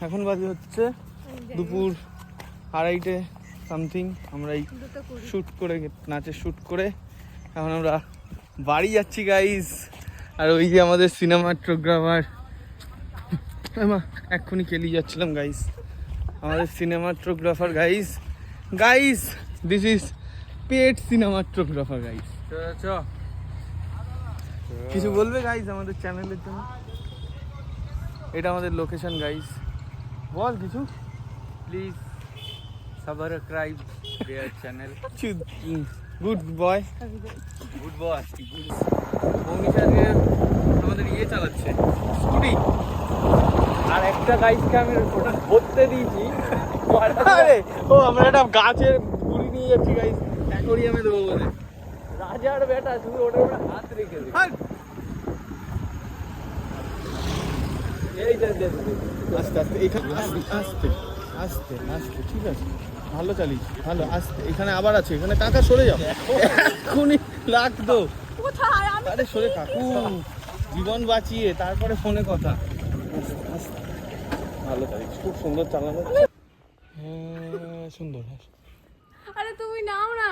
এখন বাজে হচ্ছে দুপুর 2:30 সামথিং। আমরা এই শ্যুট করে নাচের শ্যুট করে এখন আমরা বাড়ি যাচ্ছি গাইস। আর ওই যে আমাদের সিনেমাটোগ্রাফার এক্ষুনি কেলি যাচ্ছিলাম গাইস, আমাদের cinematographer guys. Guys this is paid cinematographer guys. কিছু বলবে গাইস আমাদের চ্যানেলের জন্য? এটা আমাদের লোকেশন গাইস, বল কিছু please subscribe their channel. Good boy, good boy. Mounish আজকে আমাদের ইয়ে চালাচ্ছে স্কুটি, আর একটা গাইসকে আমি ওটা ধরতে দিয়েছি। আরে ও আমরা একটা গাছের গুড়ি নিয়ে যাচ্ছি গাইস, অ্যাকোরিয়ামে দেবো বলে। রাজার বেটা শুধু ওটার উপরে হাত রেখে দে। এইটা দে। আস্তে আস্তে এখানে আস্তে আস্তে আস্তে, ঠিক আছে ভালো চালিস, ভালো আস্তে। এখানে আবার আছে, এখানে কাকা সরে যাও, এক্ষুনি লাগতো। আরে সরে কাকু, জীবন বাঁচিয়ে তারপরে ফোনে কথা। আস্তে আস্তে ভালো চালিস, খুব সুন্দর চালানো। হ্যাঁ সুন্দর। আরে তুমি নাও না।